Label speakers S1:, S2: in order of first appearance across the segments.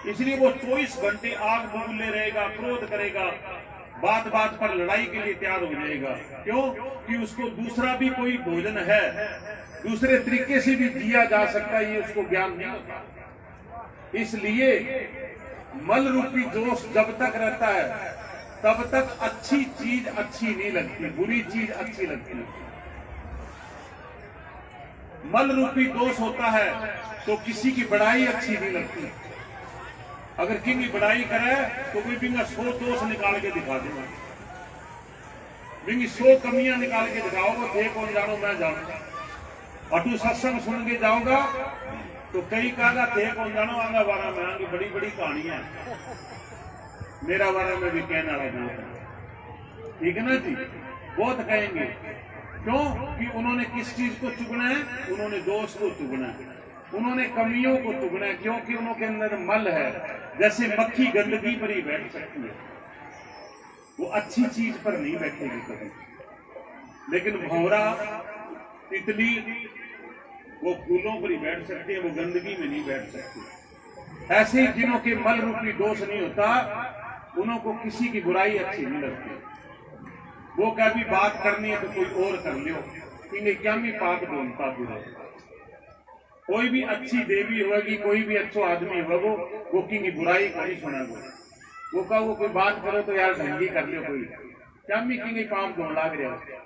S1: इसलिए वो 24 घंटे आग बबूले रहेगा, क्रोध करेगा, बात बात पर लड़ाई के लिए तैयार हो जाएगा। क्यों कि उसको दूसरा भी कोई भोजन है, दूसरे तरीके से भी जिया जा सकता है, ये उसको ज्ञान नहीं होता। इसलिए मल रूपी दोष जब तक रहता है तब तक अच्छी चीज अच्छी नहीं लगती, बुरी चीज अच्छी लगती है। मल रूपी दोष होता है तो किसी की बड़ाई अच्छी नहीं लगती। अगर किसी की बड़ाई करे तो कोई बिंगा 100 दोष निकाल के दिखा देगा, बिंगी 100 कमियां निकाल के दिखाओगे, थे कौन जानो मैं जानूंगा। और तू सत्संग सुन के जाओगा तो कई कहा थे कौन जानो आगा बारा में आगे बड़ी बड़ी कहानियां, मेरा बारे में भी कहने वाला बहुत है, ठीक है ना जी, बहुत कहेंगे। क्यों कि उन्होंने किस चीज को चुगना है, उन्होंने दोष को चुगना है, उन्होंने कमियों को चुगना है, क्योंकि उनके अंदर मल है। जैसे मक्खी गंदगी पर ही बैठ सकती है, वो अच्छी चीज पर नहीं बैठेगी कभी। लेकिन भौरा तितली वो फूलों पर ही बैठ सकती है, वो गंदगी में नहीं बैठ सकती। ऐसे ही जिनों के मल रूपी दोष नहीं होता, उनको किसी की बुराई अच्छी नहीं लगती। वो कभी बात करनी है तो कोई और कर लियो, इन्हें क्या भी पाप ढूंढता बुरा। कोई भी अच्छी देवी होगी, कोई भी अच्छा आदमी होगा, वो की बुराई को नहीं सुना। वो कहो वो कोई बात करो तो यार ढंगी कर लियो, कोई क्या भी की पाप ढूंढ लाग रहा।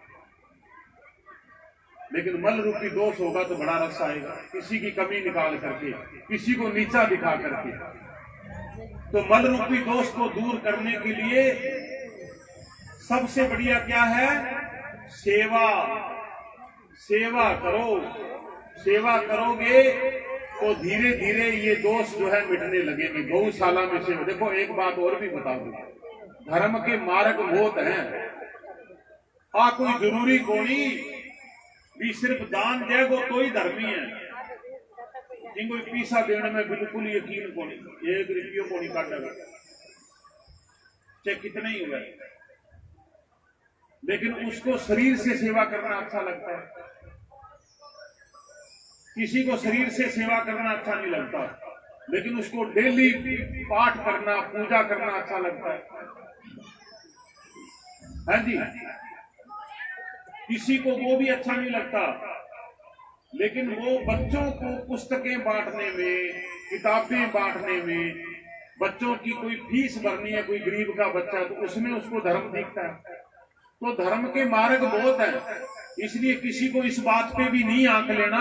S1: लेकिन मल रूपी दोष होगा तो बड़ा रस आएगा, किसी की कमी निकाल करके, किसी को नीचा दिखा करके। तो मल रूपी दोष को दूर करने के लिए सबसे बढ़िया क्या है? सेवा। सेवा करो, सेवा करोगे तो धीरे धीरे ये दोष जो है मिटने लगेंगे। गौशाला में सेवा। देखो एक बात और भी बता दूं, धर्म के मार्ग बहुत हैं, कोई जरूरी कोनी भी सिर्फ दान देगो तो ही धर्मी है। जिनको पैसा देने में बिल्कुल यकीन को नहीं, 1 रुपये को नहीं काटेगा, चाहे कितने ही हुए, लेकिन उसको शरीर से सेवा करना अच्छा लगता है। किसी को शरीर से सेवा करना अच्छा नहीं लगता, लेकिन उसको डेली पाठ करना, पूजा करना अच्छा लगता है। हाँ जी, किसी को वो भी अच्छा नहीं लगता, लेकिन वो बच्चों को पुस्तकें बांटने में, किताबें बांटने में, बच्चों की कोई फीस भरनी है, कोई गरीब का बच्चा, तो उसमें उसको धर्म दिखता है। तो धर्म के मार्ग बहुत है, इसलिए किसी को इस बात पे भी नहीं आंक लेना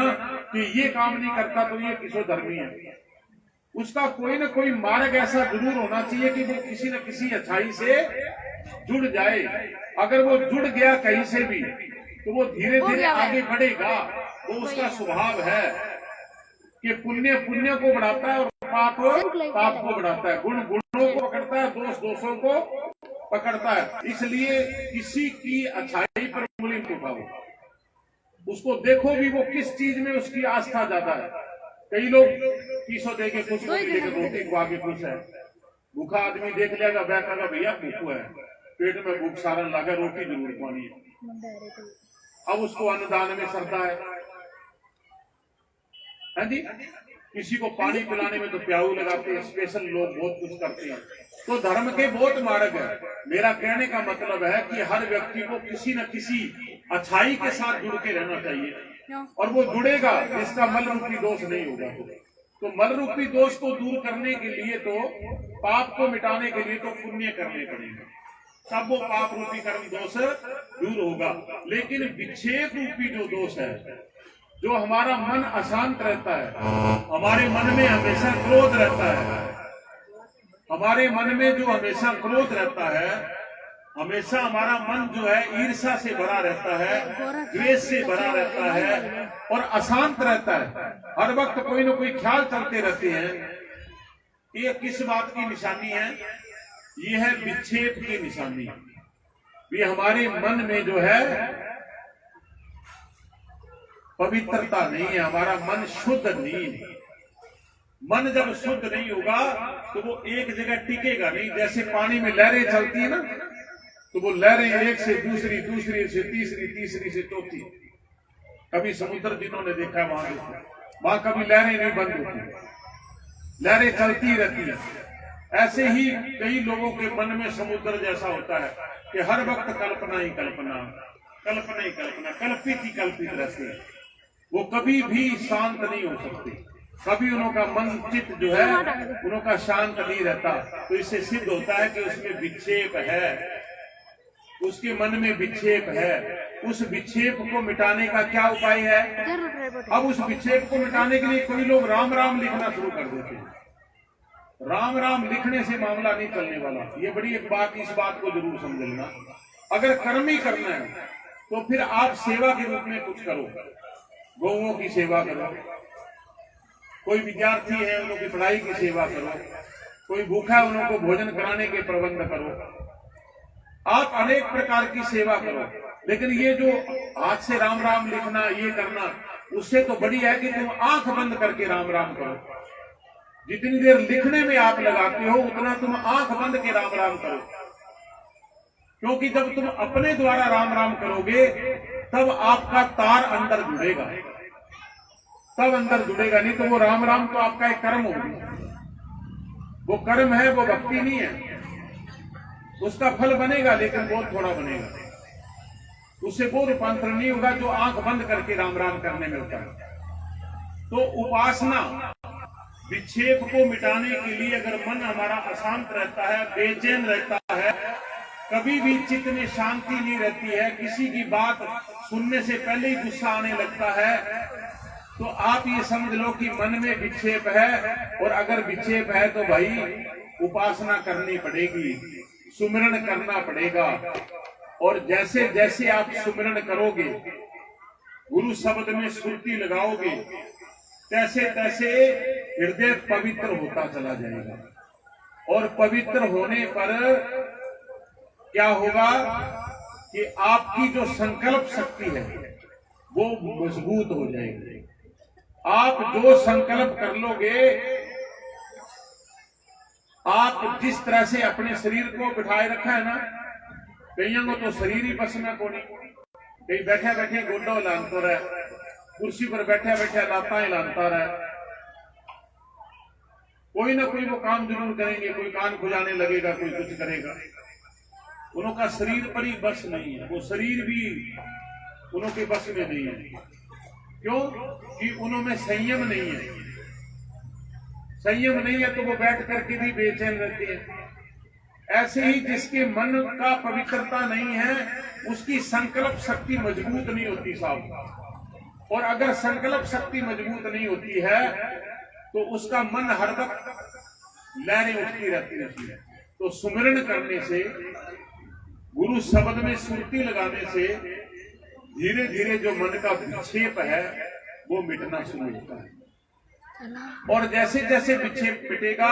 S1: कि ये काम नहीं करता तो ये किसो धर्मी है। उसका कोई ना कोई मार्ग ऐसा जरूर होना चाहिए कि वो किसी न किसी अच्छाई से जुड़ जाए। अगर वो जुड़ गया कहीं से भी तो वो धीरे धीरे आगे बढ़ेगा। वो उसका स्वभाव है कि पुण्य पुण्य को बढ़ाता है और पाप पाप को बढ़ाता है, गुण गुणों को पकड़ता है, दोष दोषों को पकड़ता है। इसलिए किसी की अच्छाई पर उंगली मत उठाओ, उसको देखो भी वो किस चीज में उसकी आस्था ज्यादा है। कई लोग पीसो दे के खुश, रोटी को आगे खुश है। भूखा आदमी देख लिया बैठा भैया भूखू है, पेट में भूख सारन लगा, रोटी जरूर पानी है। अब उसको अन्नदान में श्रद्धा है। हाँ जी, किसी को पानी पिलाने में तो प्याऊ लगाते हैं, स्पेशल लोग बहुत कुछ करते हैं। तो धर्म के बहुत मार्ग है। मेरा कहने का मतलब है कि हर व्यक्ति को किसी न किसी अच्छाई के साथ जुड़ के रहना चाहिए, और वो जुड़ेगा जिसका मल रूपी दोष नहीं होगा। तो मल रूपी दोष को दूर करने के लिए, तो पाप को मिटाने के लिए तो पुण्य करने पड़ेगा, तब वो पाप रूपी कर्म दोष दूर होगा। लेकिन विक्षेप रूपी जो दोष है, जो हमारा मन अशांत रहता है, हमारे मन में हमेशा क्रोध रहता है, हमारे मन में जो हमेशा क्रोध रहता है, हमेशा हमारा मन जो है ईर्ष्या से भरा रहता है, द्वेष से भरा रहता है और अशांत रहता है, हर वक्त कोई न कोई ख्याल चलते रहते हैं। ये किस बात की निशानी है? ये है विक्षेप की निशानी। ये हमारे मन में जो है पवित्रता नहीं है, हमारा मन शुद्ध नहीं है। मन जब शुद्ध नहीं होगा तो वो एक जगह टिकेगा नहीं। जैसे पानी में लहरें चलती है ना, तो वो लहरें एक से दूसरी, दूसरी से तीसरी, तीसरी से चौथी। कभी समुद्र जिन्होंने देखा वहां कभी लहरें नहीं बंद होती, लहरें चलती रहती है। ऐसे ही कई लोगों के मन में समुद्र जैसा होता है कि हर वक्त कल्पना ही कल्पना, कल्पना ही कल्पना, कल्पित ही कल्पित रहते हैं। वो कभी भी शांत नहीं हो सकते, कभी उनका मन चित्त जो है उनका शांत नहीं रहता। तो इससे सिद्ध होता है कि उसमें विक्षेप है, उसके मन में विक्षेप है। उस विक्षेप को मिटाने का क्या उपाय है? अब उस विक्षेप को मिटाने के लिए कोई लोग राम राम लिखना शुरू कर देते हैं। राम राम लिखने से मामला नहीं चलने वाला। ये बड़ी एक बात, इस बात को जरूर समझ लेना। अगर कर्म ही करना है तो फिर आप सेवा के रूप में कुछ करो, गौओं की सेवा करो, कोई विद्यार्थी है उनकी पढ़ाई की सेवा करो, कोई भूखा है उनको भोजन कराने के प्रबंध करो। आप अनेक प्रकार की सेवा करो। लेकिन ये जो हाथ से राम राम लिखना, ये करना, उससे तो बढ़िया है कि तुम आंख बंद करके राम राम करो। जितनी देर लिखने में आप लगाते हो उतना तुम आंख बंद के राम राम करो, क्योंकि जब तुम अपने द्वारा राम राम करोगे तब आपका तार अंदर जुड़ेगा, तब अंदर जुड़ेगा। नहीं तो वो राम राम तो आपका एक कर्म होगी, वो कर्म है, वो भक्ति नहीं है। उसका फल बनेगा लेकिन बहुत थोड़ा बनेगा, उससे वो रूपांतर नहीं होगा जो आंख बंद करके राम राम करने में होता है। तो उपासना विक्षेप को मिटाने के लिए, अगर मन हमारा अशांत रहता है, बेचैन रहता है, कभी भी चित्त में शांति नहीं रहती है, किसी की बात सुनने से पहले ही गुस्सा आने लगता है, तो आप ये समझ लो कि मन में विक्षेप है। और अगर विक्षेप है तो भाई उपासना करनी पड़ेगी, सुमिरन करना पड़ेगा। और जैसे जैसे आप सुमिरन करोगे, गुरु शब्द में सुरती लगाओगे, तैसे तैसे हृदय पवित्र होता चला जाएगा। और पवित्र होने पर क्या होगा कि आपकी जो संकल्प शक्ति है वो मजबूत हो जाएगी। आप जो संकल्प कर लोगे, आप जिस तरह से अपने शरीर को बिठाए रखा है ना, कईयों को तो शरीर ही बस में को नहीं, कहीं बैठे बैठे गोडो लानता रहे, कुर्सी पर बैठे बैठे लाता ही लानता रहे। कोई ना कोई वो काम जरूर करेंगे, कोई कान खुजाने लगेगा, कोई कुछ करेगा। उनका शरीर पर ही बस नहीं है, वो शरीर भी उनके बस में नहीं है। क्यों? कि उनमें संयम नहीं है। संयम नहीं है तो वो बैठ करके भी बेचैन रहते हैं। ऐसे ही जिसके मन का पवित्रता नहीं है, उसकी संकल्प शक्ति मजबूत नहीं होती साहब। और अगर संकल्प शक्ति मजबूत नहीं होती है तो उसका मन हर वक्त लहरें उठती रहती है। तो सुमिरन करने से, गुरु शब्द में सुरती लगाने से धीरे धीरे जो मन का विक्षेप है वो मिटना शुरू होता है। और जैसे जैसे विक्षेप मिटेगा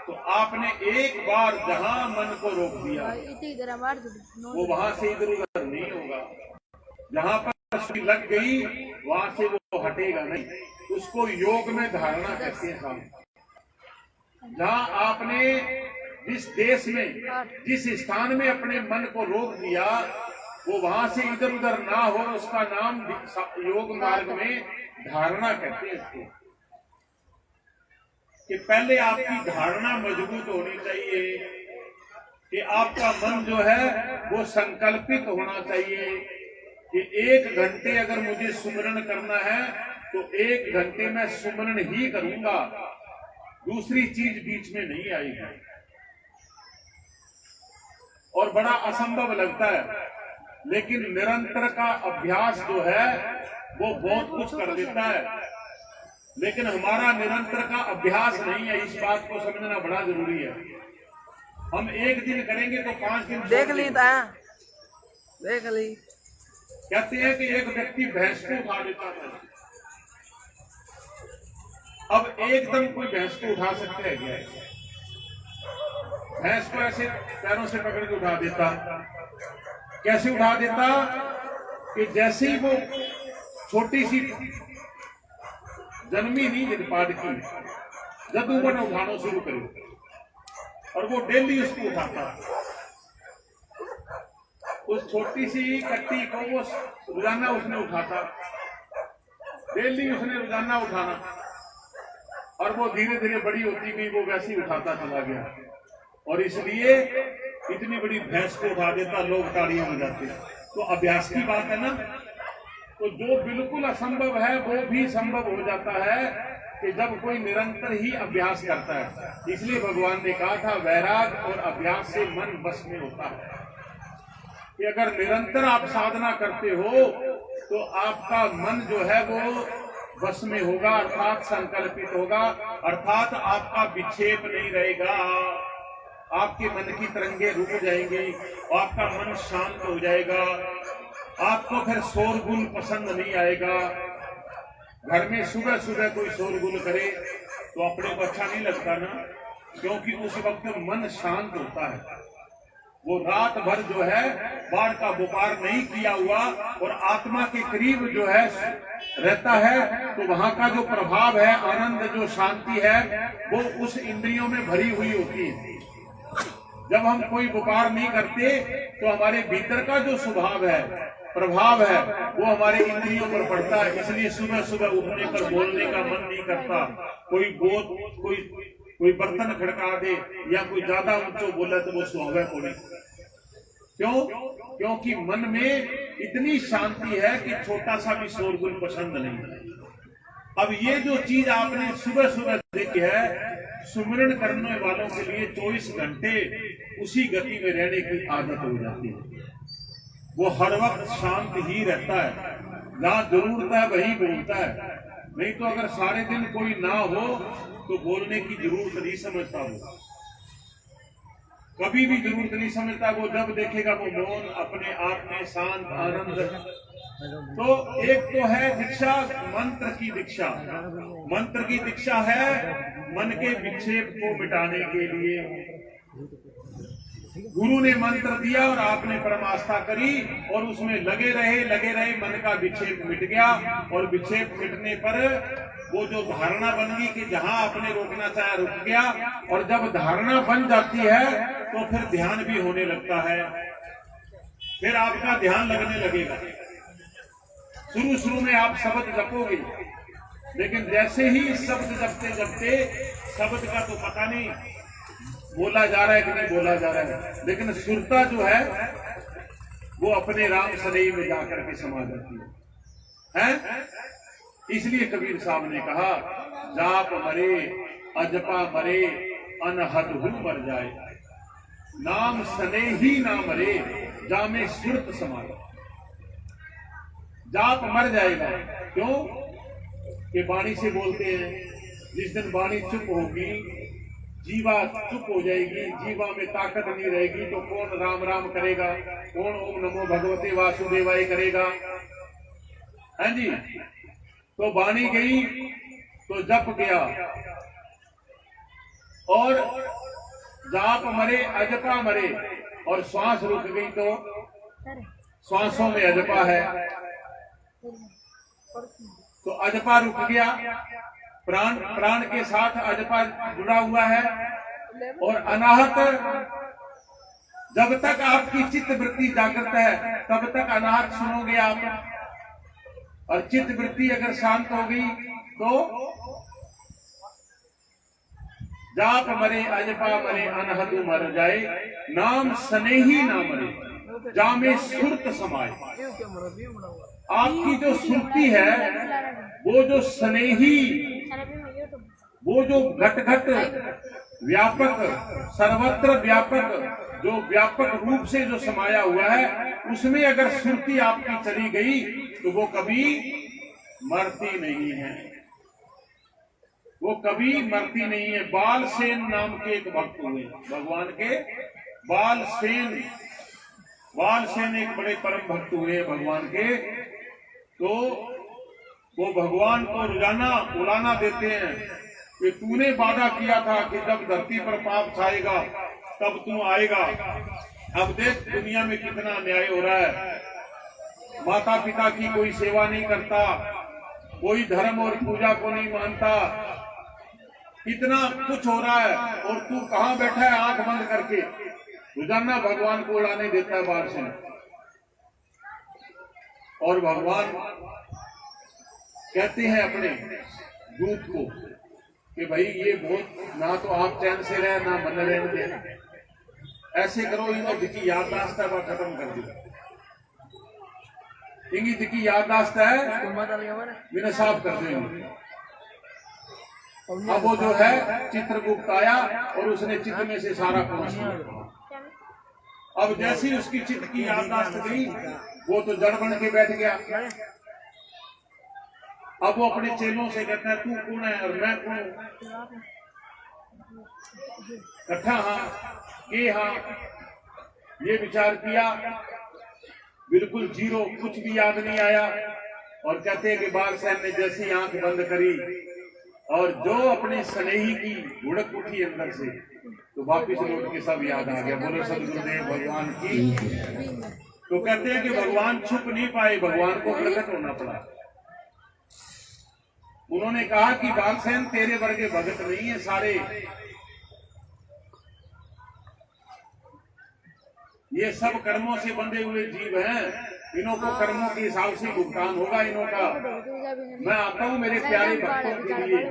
S1: तो आपने एक बार जहां मन को रोक दिया वो वहां से इधर उधर नहीं होगा। जहां पर सुई लग गई वहां से वो हटेगा नहीं। उसको योग में धारणा कहते हैं साहब। जहां आपने जिस देश में, जिस स्थान में अपने मन को रोक दिया वो वहां से इधर उधर ना हो, उसका नाम योग मार्ग में धारणा कहते हैं इसको। कि पहले आपकी धारणा मजबूत होनी चाहिए कि आपका मन जो है वो संकल्पित होना चाहिए कि 1 घंटे अगर मुझे सुमिरन करना है तो 1 घंटे में सुमिरन ही करूंगा, दूसरी चीज बीच में नहीं आएगी। और बड़ा असंभव लगता है, लेकिन निरंतर का अभ्यास जो है वो बहुत कुछ कर देता है। लेकिन हमारा निरंतर का अभ्यास नहीं है, इस बात को समझना बड़ा जरूरी है। हम 1 दिन करेंगे तो 5 दिन
S2: देख ली देख ली।
S1: कहते हैं कि एक व्यक्ति भैंस को उठा लेता था। अब एकदम कोई भैंस को उठा सकते हैं क्या? भैंस को ऐसे पैरों से पकड़ के उठा देता। कैसे उठा देता कि जैसे ही वो छोटी सी जन्मी नहीं जगपाट की, जब ऊपर उठाना शुरू करे और वो डेली उसको उठाता। उस छोटी सी कट्टी को वो रोजाना उसने उठाता, डेली उसने रोजाना उठाना। और वो धीरे धीरे बड़ी होती गई, वो वैसे ही उठाता चला गया, और इसलिए इतनी बड़ी भैंस को उठा देता, लोग ताड़ियां बजाते। तो अभ्यास की बात है ना। तो जो बिल्कुल असंभव है वो भी संभव हो जाता है कि जब कोई निरंतर ही अभ्यास करता है। इसलिए भगवान ने कहा था वैराग और अभ्यास से मन वश में होता है, कि अगर निरंतर आप साधना करते हो तो आपका मन जो है वो वश में होगा, अर्थात संकल्पित होगा, अर्थात आपका विक्षेप नहीं रहेगा, आपके मन की तरंगे रुक जाएंगी, आपका मन शांत हो जाएगा, आपको फिर शोरगुल पसंद नहीं आएगा। घर में सुबह सुबह कोई शोरगुल करे तो अपने को अच्छा नहीं लगता ना, क्योंकि उस वक्त मन शांत होता है। वो रात भर जो है बाढ़ का व्यापार नहीं किया हुआ और आत्मा के करीब जो है रहता है, तो वहां का जो प्रभाव है, आनंद, जो शांति है, वो उस इंद्रियों में भरी हुई होती है। जब हम कोई व्यापार नहीं करते तो हमारे भीतर का जो स्वभाव है, प्रभाव है, वो हमारे इंद्रियों पर पड़ता है। इसलिए सुबह सुबह उठने पर बोलने का मन नहीं करता, कोई बर्तन खड़का दे या कोई ज्यादा ऊंचो बोले तो वो स्वाभाविक होने। क्यों? क्योंकि मन में इतनी शांति है कि छोटा सा भी शोरगुल पसंद नहीं। अब ये जो चीज आपने सुबह सुबह देखी है, सुमिरन करने वालों के लिए 24 घंटे उसी गति में रहने की आदत हो जाती है। वो हर वक्त शांत ही रहता है, जहां जरूरत है वही बोलता है। नहीं तो अगर सारे दिन कोई ना हो तो बोलने की जरूरत नहीं समझता, वो कभी भी जरूरत नहीं समझता। वो जब देखेगा वो मौन, अपने आप में शांत, आनंद। तो एक तो है दीक्षा, मंत्र की दीक्षा। मंत्र की दीक्षा है मन के विक्षेप को मिटाने के लिए। गुरु ने मंत्र दिया और आपने परम आस्था करी और उसमें लगे रहे, मन का विक्षेप मिट गया। और विक्षेप मिटने पर वो जो धारणा बन गई कि जहां आपने रोकना चाहा रुक गया, और जब धारणा बन जाती है तो फिर ध्यान भी होने लगता है, फिर आपका ध्यान लगने लगेगा। शुरू में आप शब्द जपोगे, लेकिन जैसे ही शब्द जपते शब्द का तो पता नहीं बोला जा रहा है कि नहीं बोला जा रहा है, लेकिन सुरता जो है वो अपने राम सनई में जाकर के समा जाती है। इसलिए कबीर साहब ने कहा, जाप मरे अजपा मरे अनहद हु मर जाए, नाम सने ही ना मरे जामे सुरत समाये। जाप मर जाएगा, क्यों? कि वाणी से बोलते हैं। जिस दिन वाणी चुप होगी, जीवा चुप हो जाएगी, जीवा में ताकत नहीं रहेगी, तो कौन राम राम करेगा, कौन ओम नमो भगवते वासुदेवाय करेगा? है जी। तो वाणी गई तो जप गया, और जाप मरे अजपा मरे, और श्वास रुक गई तो श्वासों में अजपा है, तो अजपा रुक गया। प्राण के साथ अजपा जुड़ा हुआ है। और अनाहत, जब तक आपकी चित्त वृत्ति जागृत है तब तक अनाहत सुनोगे आप, और चित्त वृत्ति अगर शांत हो गई तो जाप मरे अजपा मरे अनहद मर जाए, नाम सने ही ना मरे जामे सुरत समाये। आपकी जो सुरती है, वो जो स्नेही, वो जो घट घट व्यापक, सर्वत्र व्यापक, जो व्यापक रूप से जो समाया हुआ है, उसमें अगर सुरती आपकी चली गई तो वो कभी मरती नहीं है, वो कभी मरती नहीं है। बालसेन नाम के एक भक्त हुए भगवान के, बालसेन एक बड़े परम भक्त हुए भगवान के। तो वो भगवान को रोजाना बुलाना देते हैं कि तूने वादा किया था कि जब धरती पर पाप छाएगा तब तू आएगा। अब देख दुनिया में कितना अन्याय हो रहा है, माता पिता की कोई सेवा नहीं करता, कोई धर्म और पूजा को नहीं मानता, कितना कुछ हो रहा है, और तू कहाँ बैठा है आंख बंद करके, रोजाना भगवान को उड़ाने देता है बाहर से। और भगवान कहते हैं अपने दूत को कि भाई ये बहुत ना तो आप चैन से रहे ना मन रहने दे, ऐसे करो इनको दिखी याददाश्त है वह खत्म कर दिया, इनकी दिखी याददाश्त है मैंने साफ कर देंगे। अब वो जो है चित्रगुप्त आया और उसने चित्र में से सारा पूछ लिया। अब जैसी उसकी चित्र की याददाश्त गई वो तो जड़ बन के बैठ गया। अब वो अपने चेलों से कहता है तू कौन है और मैं कौन हूं, कट्ठा हाँ के हाँ, ये विचार किया, बिल्कुल जीरो, कुछ भी याद नहीं आया। और कहते हैं कि बालसेन ने जैसी आंख बंद करी और जो अपने स्नेही की धुड़क उठी अंदर से तो वापिस लौट के सब याद आ गया। बोलो सदगुरुदेव भगवान की। तो कहते हैं कि भगवान छुप नहीं पाए, भगवान को प्रकट होना पड़ा। उन्होंने कहा कि बालसेन तेरे वर्गे भगत नहीं है, सारे ये सब कर्मों से बंधे हुए जीव हैं, इन्हों को कर्मों के हिसाब से भुगतान होगा इन्हों का। मैं आता हूं मेरे प्यारे भक्तों के लिए,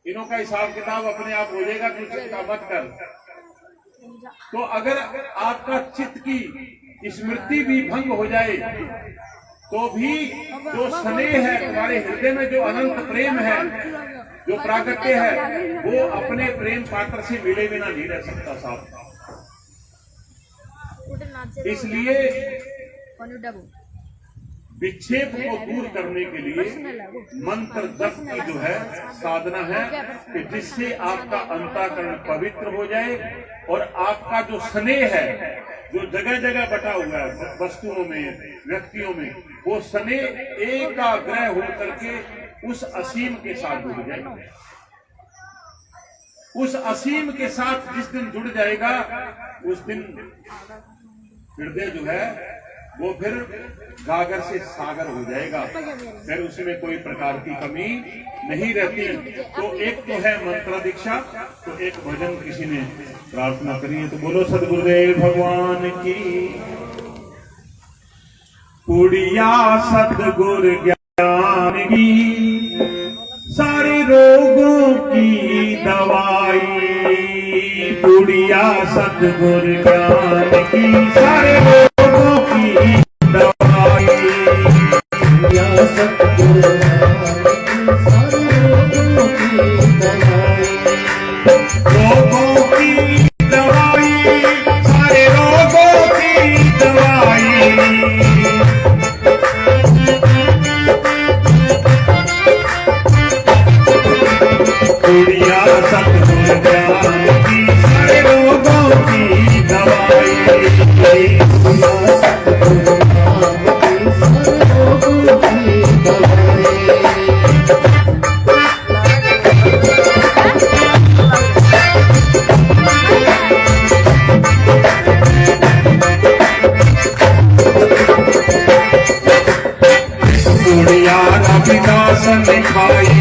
S1: इन्हों का हिसाब किताब अपने आप हो जाएगा, कुछ चिंता मत कर। तो अगर आपका चित्त की स्मृति भी भंग हो जाए तो भी जो स्नेह है तुम्हारे हृदय में, जो अनंत प्रेम है, जो प्रागट्य है, वो अपने प्रेम पात्र से मिले बिना नहीं रह सकता साहब। इसलिए विक्षेप को दूर करने के लिए मंत्र जप की जो है साधना है कि जिससे आपका अंतःकरण पवित्र हो जाए और आपका जो स्नेह है जो जगह जगह बटा हुआ है वस्तुओं में, व्यक्तियों में, वो स्नेह एकाग्रह हो करके उस असीम के साथ जुड़ जाएगा। उस असीम के साथ जिस दिन जुड़ जाएगा उस दिन हृदय जो है वो फिर गागर से सागर हो जाएगा, फिर उसमें कोई प्रकार की कमी नहीं रहती। तो एक तो है मंत्र दीक्षा, तो एक भजन किसी ने प्रार्थना करी है, तो बोलो सदगुरुदेव भगवान की। पुड़िया सतगुरु ज्ञान की सारे रोगों की दवाई, पुड़िया सतगुरु ज्ञान की सारे रोगों की दवाई, पुड़िया सतगुरु रोगों की दवाई, सारे रोगों की दवाई, पुड़िया सतगुरु ज्ञान की सारे रोगों की दवाई, पुड़िया सतगुरु ज्ञान की सारे रोगों की दवाई। पुड़िया रविदास ने खाई,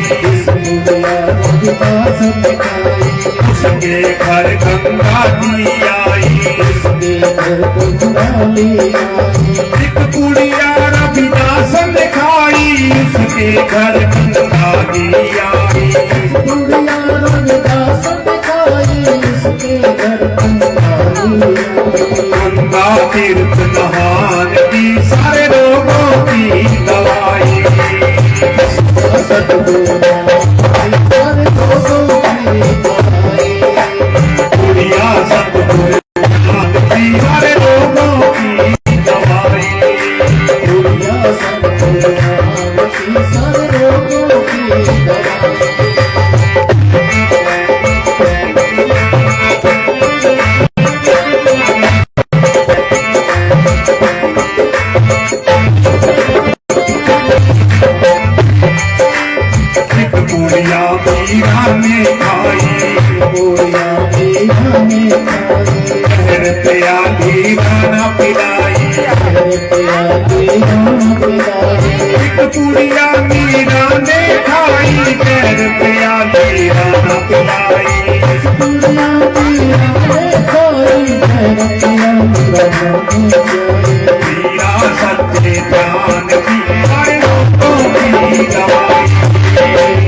S1: उसके घर गंगा दी आई, एक पुड़िया रविदास ने खाई, उसके घर गंगा दी आई, पुड़िया रविदास ने खाई, उसके घर गंगा तीर्थ नहान की सारे रोगों की दवाई, सतगुरु पुड़िया सतगुरु ज्ञान की सारे रोगों की दवाई, पुड़िया सतगुरु ज्ञान की सारे रोगों की दवाई। पुड़िया मीरा ने खाई, पुड़िया मीरा ने खाई, कहते आधी खाना पिलाई, कहते आधी खाना पिलाई, एक पुड़िया मीरा ने खाई, कहते आधी खाना पिलाई, पुड़िया मीरा ने खाई, कहते आधी खाना पिलाई, मीरा सच्चे ज्ञान की सारे रोगों की दवाई।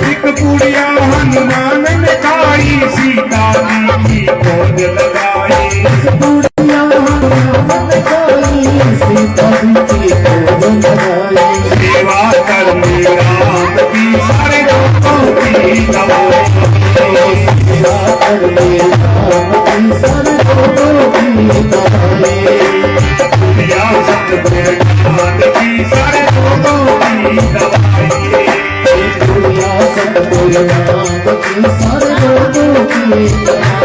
S1: एक पुड़िया हनुमान ने खाई सीता जी की गोद लगाई सेवा करने राम की सारे लोगों की दवाई पुड़िया सतगुरु ज्ञान की सारे लोगों की दवाई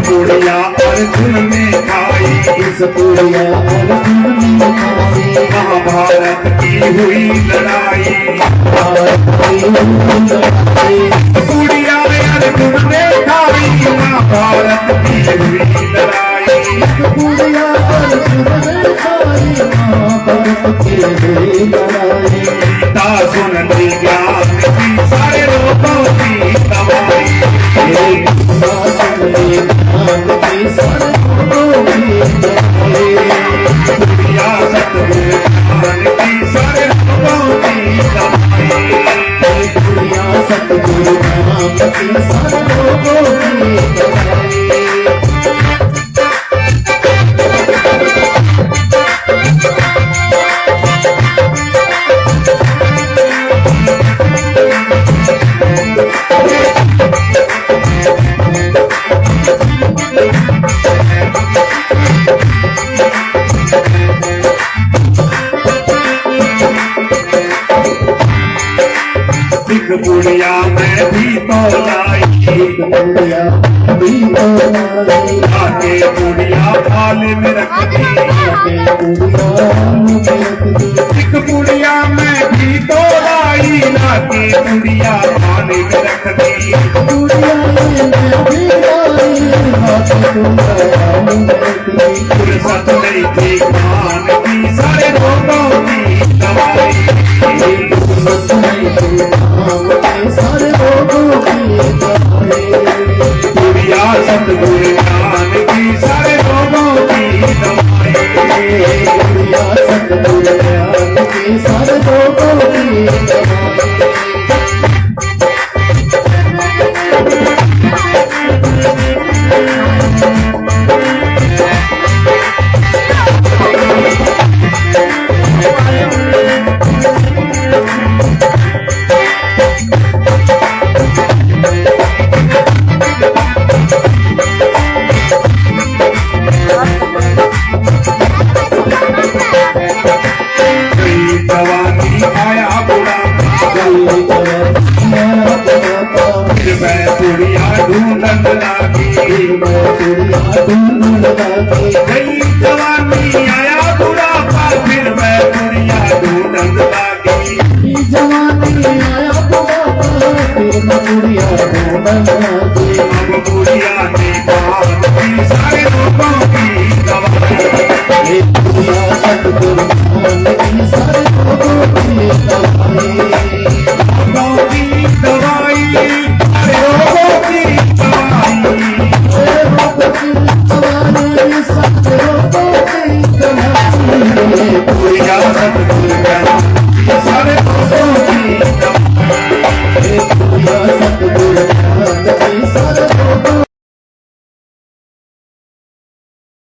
S1: पुड़िया अर्जुन ने खाई महाभारत की हुई लड़ाई पुड़िया अर्जुन ने खाई महाभारत की हुई लड़ाई गीता सुन ली ज्ञान की सारे लोगों की दवाई पुड़िया सतगुरु ज्ञान की सारे लोगों की दवाई एक पुड़िया मैं भी तो लाई आके पुड़िया थाली में रख दी एक पुड़िया मैं भी तो लाई लाके पुड़िया थाली में रख दी फुर्सत नहीं थी खान की सारे लोगों की दवाई पुड़िया सतगुरु ज्ञान की सारे लोगों की दवाई जवानी आया बुढ़ापा फिर मैं पुड़िया ढूंढन लागी गई जवानी आया बुढ़ापा फिर मैं पुड़िया ढूंढन लागी अब पुड़िया ने बात की सारे लोगों की दवाई पुड़िया सतगुरु